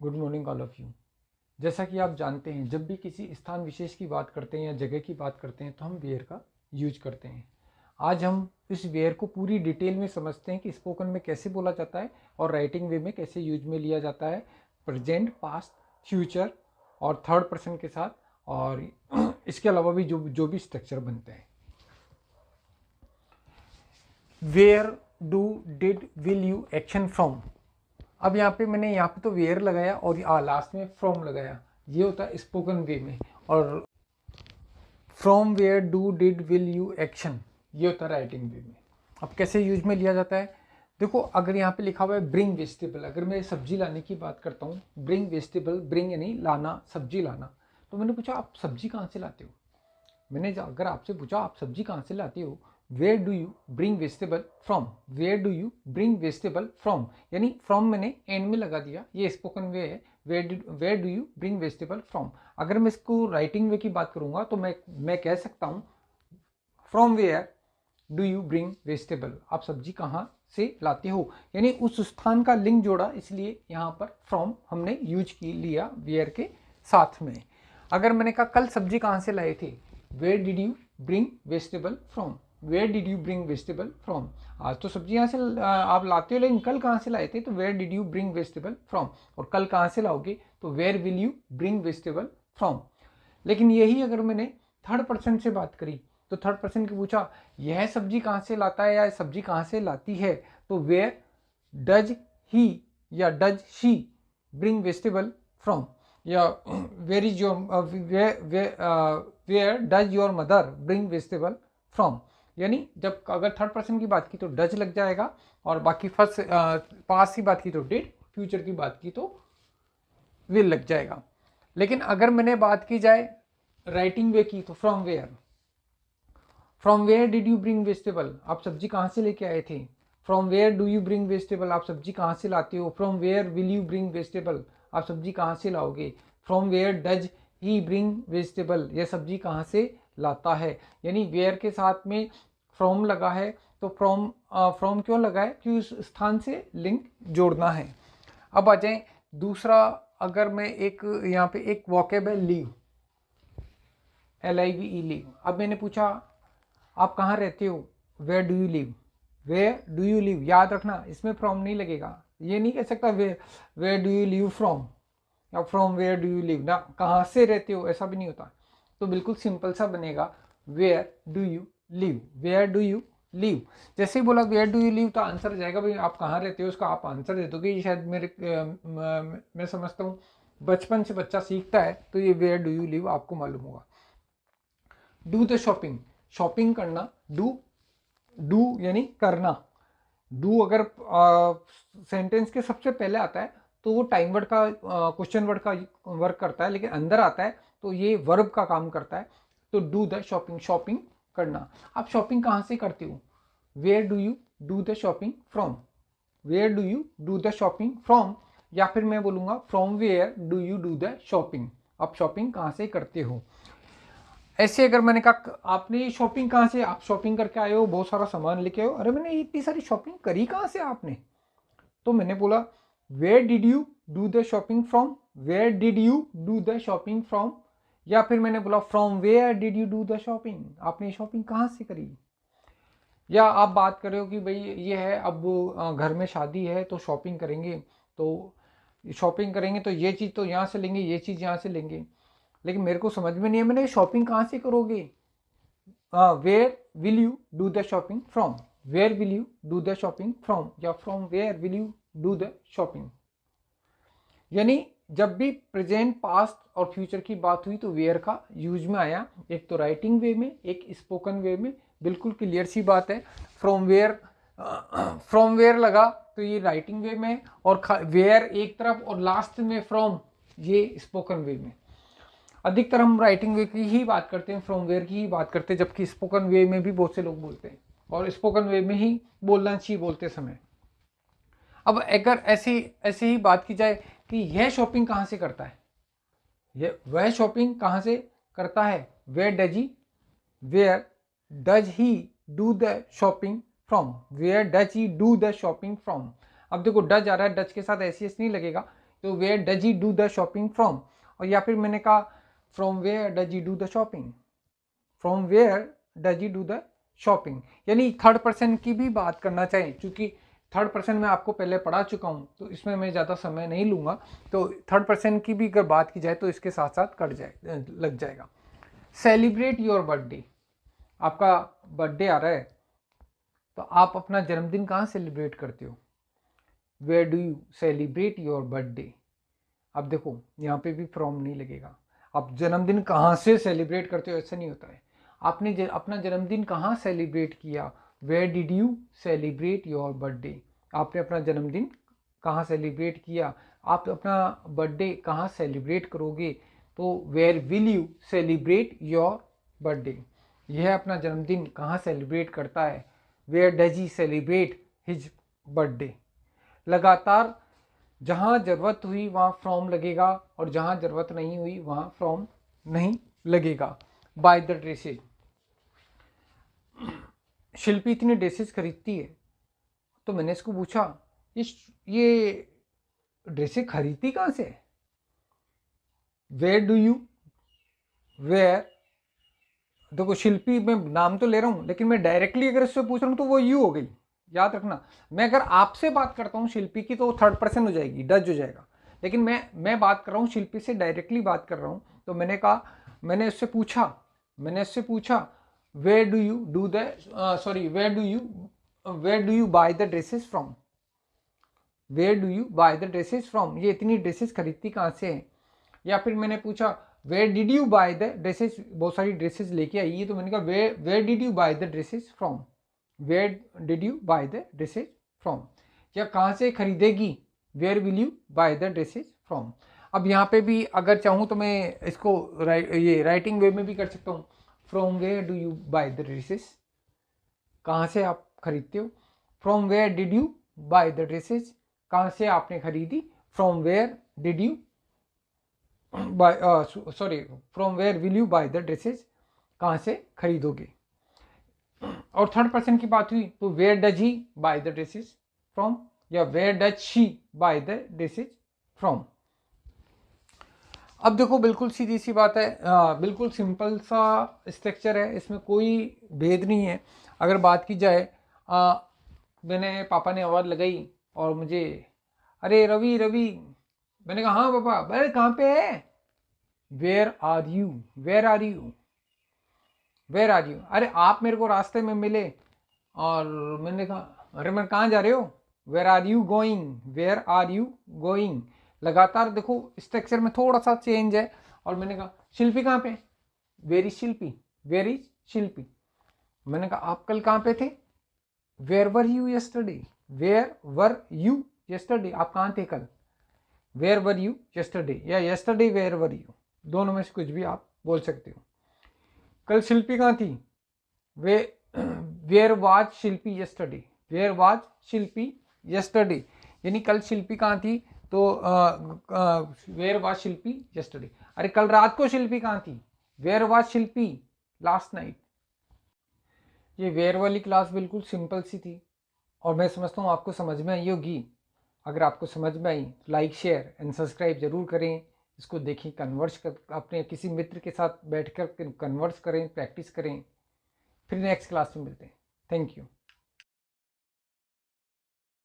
Good morning all of you. जैसा कि आप जानते हैं, जब भी किसी स्थान विशेष की बात करते हैं या जगह की बात करते हैं तो हम वेयर का यूज करते हैं। आज हम इस वेयर को पूरी डिटेल में समझते हैं कि स्पोकन में कैसे बोला जाता है और राइटिंग वे में कैसे यूज में लिया जाता है, प्रेजेंट, पास्ट, फ्यूचर और थर्ड पर्सन के साथ, और इसके अलावा भी जो भी स्ट्रक्चर बनते हैं। Where, do, did, will you, action, from. अब यहाँ पे मैंने यहाँ पे तो वेयर लगाया और लास्ट में फ्रॉम लगाया। ये होता है स्पोकन वे में। और from, where, do, did, will you, action, ये होता है राइटिंग वे में। अब कैसे यूज में लिया जाता है, देखो अगर यहाँ पे लिखा हुआ है ब्रिंग वेजिटेबल, अगर मैं सब्जी लाने की बात करता हूँ, ब्रिंग वेजिटेबल, ब्रिंग यानी लाना, सब्जी लाना। तो मैंने पूछा आप सब्जी कहाँ से लाते हो। मैंने अगर आपसे पूछा आप सब्जी कहाँ से लाते हो, where do you bring vegetable from, where do you bring vegetable from, यानी फ्रॉम मैंने एंड में लगा दिया। ये स्पोकन वे है, where do you bring vegetable from. अगर मैं इसको राइटिंग वे की बात करूंगा तो मैं कह सकता हूँ from where do you bring vegetable, आप सब्जी कहाँ से लाते हो, यानी उस स्थान का लिंक जोड़ा, इसलिए यहाँ पर फ्रॉम हमने यूज की लिया वेयर के साथ में। अगर मैंने कहा कल सब्जी कहाँ से लाए थे, where did you bring vegetable from, where did you bring vegetable from. आज तो सब्जी यहाँ से आप लाते हो, लेकिन कल कहाँ से लाए थे, तो where did you bring vegetable from. और कल कहाँ से लाओगे, तो where will you bring vegetable from. लेकिन यही अगर मैंने थर्ड पर्सन से बात करी, तो थर्ड पर्सन की पूछा यह सब्जी कहाँ से लाता है या सब्जी कहाँ से लाती है, तो वेयर डज ही या does she bring vegetable from, या where is your where does your mother bring vegetable from. यानी जब अगर थर्ड पर्सन की बात की तो डज लग जाएगा, और बाकी फर्स्ट पास्ट की बात की तो डिड, फ्यूचर की बात की तो विल लग जाएगा। लेकिन अगर मैंने बात की जाए राइटिंग वे की, तो from where did you bring vegetable, आप सब्जी कहाँ से लेके आए थे। From where do you bring vegetable, आप सब्जी कहाँ से लाते हो। From where will you bring vegetable, आप सब्जी कहाँ से लाओगे। From where does he bring vegetable, यह सब्जी कहाँ से लाता है। यानी वेयर के साथ में फ्रॉम लगा है, तो फ्रॉम क्यों लगा है, कि उस स्थान से लिंक जोड़ना है। अब आ जाए दूसरा, अगर मैं एक यहाँ पे एक वोकेब है लीव, LIVE, लीव। अब मैंने पूछा आप कहाँ रहते हो, where do you live, where do you live. याद रखना इसमें फ्रॉम नहीं लगेगा, ये नहीं कह सकता where do you live from, या from where do you live ना, कहाँ से रहते हो ऐसा भी नहीं होता। तो बिल्कुल सिंपल सा बनेगा where do you live, where do you live. जैसे ही बोला वेयर डू यू लिव तो आंसर आ जाएगा, भाई आप कहाँ रहते हो, उसका आप आंसर दे दोगे। ये शायद मैं समझता हूँ बचपन से बच्चा सीखता है, तो ये वेयर डू यू लिव आपको मालूम होगा। डू द शॉपिंग, शॉपिंग करना, डू यानी करना। डू अगर सेंटेंस के सबसे पहले आता है तो वो टाइम वर्ड का, क्वेश्चन वर्ड का वर्क करता है, लेकिन अंदर आता है तो ये वर्ब का काम करता है। तो डू द शॉपिंग, शॉपिंग करना। आप शॉपिंग कहाँ से करते हो, where do you do the shopping from, where do you do the shopping from. या फिर मैं बोलूँगा from where do you do the shopping, आप शॉपिंग कहाँ से करते हो। ऐसे अगर मैंने कहा आपने शॉपिंग कहाँ से, आप शॉपिंग करके आए हो, बहुत सारा सामान लेके आए हो, अरे मैंने इतनी सारी शॉपिंग करी कहाँ से आपने, तो मैंने बोला where did you do the shopping from, where did you do the shopping from. या फिर मैंने बोला from where did you do the shopping, आपने शॉपिंग कहाँ से करी। या आप बात कर रहे हो कि भाई ये है, अब घर में शादी है तो शॉपिंग करेंगे, तो शॉपिंग करेंगे तो ये चीज़ तो यहाँ से लेंगे, ये चीज़ यहाँ से लेंगे, लेकिन मेरे को समझ में नहीं है, मैंने शॉपिंग कहाँ से करोगे। Where will you do the shopping from, where will you do the shopping from, या from where will you do the shopping. यानी जब भी प्रेजेंट, पास्ट और फ्यूचर की बात हुई तो वेयर का यूज में आया, एक तो राइटिंग वे में, एक स्पोकन वे में। बिल्कुल क्लियर सी बात है, फ्रॉम वेयर लगा तो ये राइटिंग वे में, और वेयर एक तरफ और लास्ट में फ्रॉम, ये स्पोकन वे में। अधिकतर हम राइटिंग वे की ही बात करते हैं, फ्रॉम वेयर की ही बात करते हैं, जबकि स्पोकन वे में भी बहुत से लोग बोलते हैं, और स्पोकन वे में ही बोलना चाहिए बोलते समय। अब अगर ऐसे ही बात की जाए कि यह शॉपिंग कहाँ से करता है, वह शॉपिंग कहाँ से करता है, where does he do the shopping from, where does he do the shopping from. अब देखो डज आ रहा है, डज के साथ एस नहीं लगेगा, तो where does he do the shopping from, और या फिर मैंने कहा from where does he do the shopping, from where does he do the shopping, यानी थर्ड पर्सन की भी बात करना चाहिए। क्योंकि थर्ड पर्सन में आपको पहले पढ़ा चुका हूँ तो इसमें मैं ज़्यादा समय नहीं लूँगा, तो थर्ड पर्सन की भी अगर बात की जाए तो इसके साथ साथ लग जाएगा। सेलिब्रेट योर बर्थडे, आपका बर्थडे आ रहा है तो आप अपना जन्मदिन कहाँ सेलिब्रेट करते हो, where do you celebrate your birthday. अब देखो यहाँ पे भी फ्रॉम नहीं लगेगा, आप जन्मदिन कहाँ से सेलिब्रेट करते हो ऐसा नहीं होता है। आपने अपना जन्मदिन कहाँ सेलिब्रेट किया, where did you celebrate your birthday, आपने अपना जन्मदिन कहाँ सेलिब्रेट किया। आप अपना बर्थडे कहाँ सेलिब्रेट करोगे, तो where will you celebrate your birthday. यह अपना जन्मदिन कहाँ सेलिब्रेट करता है, where does he celebrate his birthday. लगातार जहाँ ज़रूरत हुई वहाँ फ्रॉम लगेगा और जहाँ ज़रूरत नहीं हुई वहाँ फ्रॉम नहीं लगेगा। बाय द ड्रेसेज, शिल्पी इतनी ड्रेसेस खरीदती है, तो मैंने इसको पूछा ये ड्रेसेस खरीदती कहाँ से, वेयर डू यू, वेयर, देखो शिल्पी मैं नाम तो ले रहा हूँ लेकिन मैं डायरेक्टली अगर इससे पूछ रहा हूँ तो वो यू हो गई, याद रखना। मैं अगर आपसे बात करता हूँ शिल्पी की तो थर्ड पर्सन हो जाएगी, डज हो जाएगा, लेकिन मैं बात कर रहा हूँ शिल्पी से, डायरेक्टली बात कर रहा हूँ। तो मैंने कहा, मैंने इससे पूछा where do you do the sorry where do you buy the dresses from, where do you buy the dresses from, ये इतनी ड्रेसेस खरीदती कहाँ से है। या फिर मैंने पूछा where did you buy the dresses, बहुत सारी ड्रेसेस लेके आई है, तो मैंने कहा where did you buy the dresses from, where did you buy the dresses from. या कहाँ से खरीदेगी, where will you buy the dresses from. अब यहाँ पे भी अगर चाहूँ तो मैं इसको ये राइटिंग वे में भी कर सकता हूँ, from where do you buy the dresses, कहाँ से आप खरीदते हो। From where did you buy the dresses, कहाँ से आपने खरीदी। From where did you buy sorry from where will you buy the dresses, कहाँ से खरीदोगे। और थर्ड पर्सन की बात हुई तो where does he buy the dresses from, या where does she buy the dresses from. अब देखो बिल्कुल सीधी सी बात है, बिल्कुल सिंपल सा स्ट्रक्चर है, इसमें कोई भेद नहीं है। अगर बात की जाए, मैंने पापा ने आवाज़ लगाई और मुझे, अरे रवि रवि, मैंने कहा हाँ पापा, अरे कहाँ पे है, where are you, where are you, where are you, अरे आप मेरे को रास्ते में मिले और मैंने कहा अरे मैं कहाँ जा रहे हो, where are you going, where are you going. लगातार देखो स्ट्रक्चर में थोड़ा सा चेंज है। और मैंने कहा शिल्पी कहाँ पे, where is Shilpi, where is Shilpi. मैंने कहा आप कल कहाँ पे थे, where were you yesterday, where were you yesterday, आप कहाँ थे कल, वेयर वर यू यस्टरडे, या यस्टरडे वेयर वर यू, दोनों में से कुछ भी आप बोल सकते हो। कल शिल्पी कहाँ थी, where was Shilpi yesterday, where was Shilpi yesterday, यानी कल शिल्पी कहाँ थी, तो वेयर वाज शिल्पी यस्टरडे। अरे कल रात को शिल्पी कहाँ थी, where was Shilpi last night. ये वेयर वाली क्लास बिल्कुल सिंपल सी थी और मैं समझता हूँ आपको समझ में आई होगी। अगर आपको समझ में आई तो लाइक शेयर एंड सब्सक्राइब जरूर करें, इसको देखें, कन्वर्स कर, अपने किसी मित्र के साथ बैठकर कन्वर्स करें, प्रैक्टिस करें। फिर नेक्स्ट क्लास में मिलते हैं। Thank you.